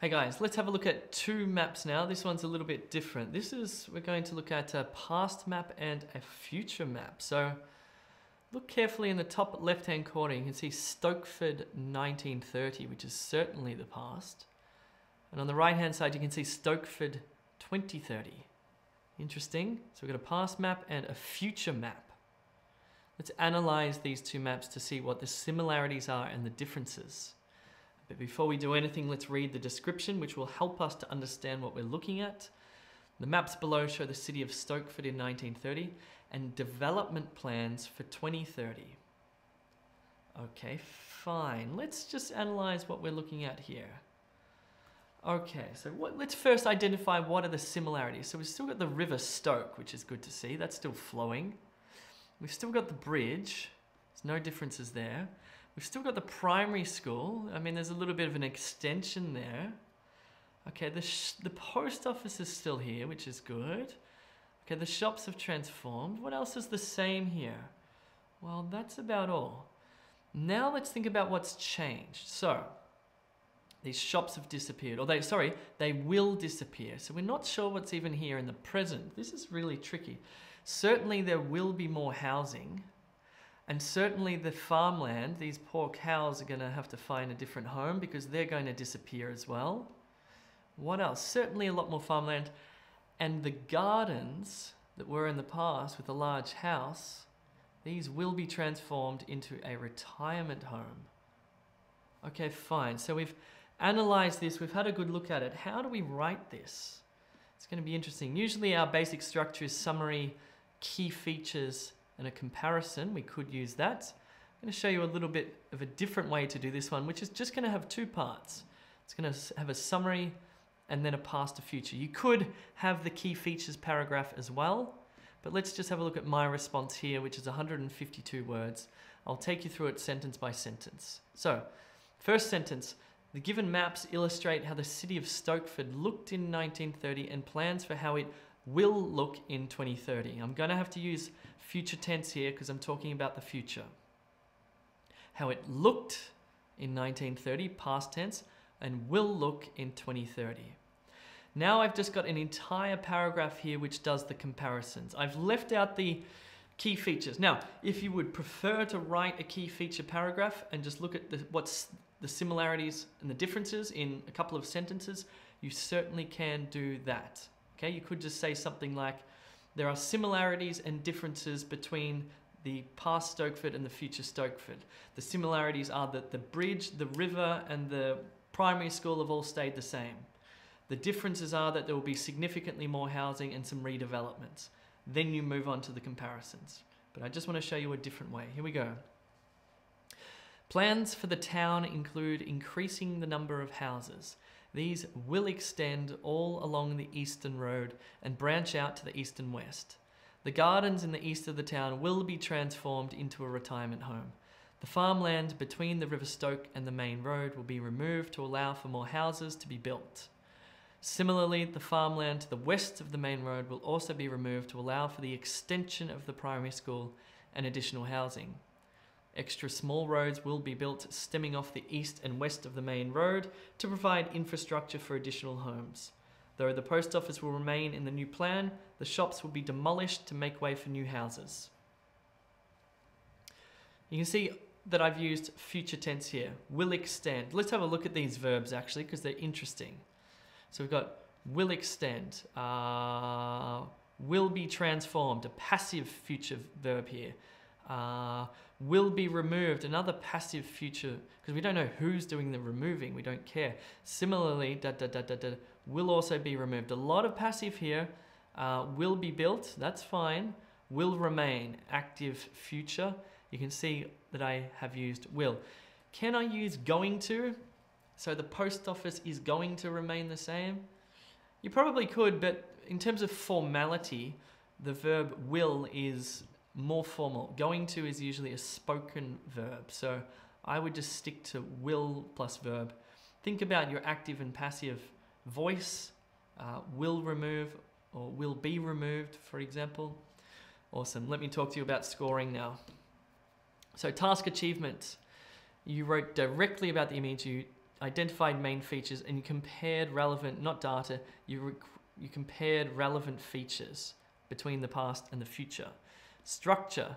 Hey guys, let's have a look at two maps now. This one's a little bit different. We're going to look at a past map and a future map. So look carefully in the top left-hand corner. You can see Stokeford 1930, which is certainly the past. And on the right-hand side, you can see Stokeford 2030. Interesting. So we've got a past map and a future map. Let's analyze these two maps to see what the similarities are and the differences. But before we do anything, let's read the description, which will help us to understand what we're looking at. The maps below show the city of Stokeford in 1930 and development plans for 2030. Okay, fine. Let's just analyze what we're looking at here. Okay, so let's first identify what are the similarities. So we've still got the River Stoke, which is good to see. That's still flowing. We've still got the bridge. There's no differences there. We've still got the primary school. I mean, there's a little bit of an extension there. Okay, the post office is still here, which is good. Okay, the shops have transformed. What else is the same here? Well, that's about all. Now let's think about what's changed. So, these shops have disappeared, or they will disappear. So we're not sure what's even here in the present. This is really tricky. Certainly there will be more housing. And certainly the farmland, these poor cows are going to have to find a different home because they're going to disappear as well. What else? Certainly a lot more farmland. And the gardens that were in the past with a large house, these will be transformed into a retirement home. Okay, fine. So we've analyzed this. We've had a good look at it. How do we write this? It's going to be interesting. Usually our basic structure is summary, key features, and a comparison. We could use that. I'm going to show you a little bit of a different way to do this one, which is just going to have two parts. It's going to have a summary and then a past to future. You could have the key features paragraph as well, but let's just have a look at my response here, which is 152 words. I'll take you through it sentence by sentence. So, first sentence, the given maps illustrate how the city of Stokeford looked in 1930 and plans for how it will look in 2030. I'm going to have to use future tense here because I'm talking about the future. How it looked in 1930, past tense, and will look in 2030. Now I've just got an entire paragraph here which does the comparisons. I've left out the key features. Now, if you would prefer to write a key feature paragraph and just look at what's the similarities and the differences in a couple of sentences, you certainly can do that. Okay, you could just say something like, there are similarities and differences between the past Stokeford and the future Stokeford. The similarities are that the bridge, the river, and the primary school have all stayed the same. The differences are that there will be significantly more housing and some redevelopments. Then you move on to the comparisons. But I just want to show you a different way. Here we go. Plans for the town include increasing the number of houses. These will extend all along the eastern road and branch out to the east and west. The gardens in the east of the town will be transformed into a retirement home. The farmland between the River Stoke and the main road will be removed to allow for more houses to be built. Similarly, the farmland to the west of the main road will also be removed to allow for the extension of the primary school and additional housing. Extra small roads will be built stemming off the east and west of the main road to provide infrastructure for additional homes. Though the post office will remain in the new plan, the shops will be demolished to make way for new houses. You can see that I've used future tense here. Will extend. Let's have a look at these verbs actually because they're interesting. So we've got will extend, will be transformed, a passive future verb here. Will be removed, another passive future, because we don't know who's doing the removing, we don't care. Similarly, will also be removed. A lot of passive here. Will be built, that's fine. Will remain, active future. You can see that I have used will. Can I use going to? So the post office is going to remain the same? You probably could, but in terms of formality, the verb will is more formal. Going to is usually a spoken verb. So I would just stick to will plus verb. Think about your active and passive voice. Will remove or will be removed, for example. Awesome. Let me talk to you about scoring now. So task achievement. You wrote directly about the image. You identified main features and you compared relevant, not data, you compared relevant features between the past and the future. Structure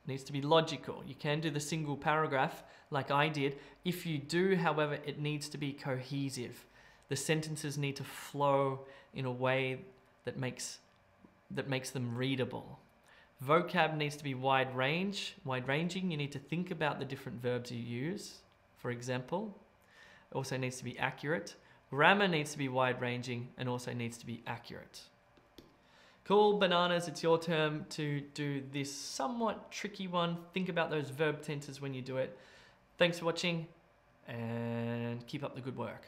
needs to be logical. You can do the single paragraph like I did. If you do, however, it needs to be cohesive. The sentences need to flow in a way that makes them readable. Vocab needs to be wide-ranging. You need to think about the different verbs you use, for example. It also needs to be accurate. Grammar needs to be wide-ranging and also needs to be accurate. Cool, bananas, it's your turn to do this somewhat tricky one. Think about those verb tenses when you do it. Thanks for watching and keep up the good work.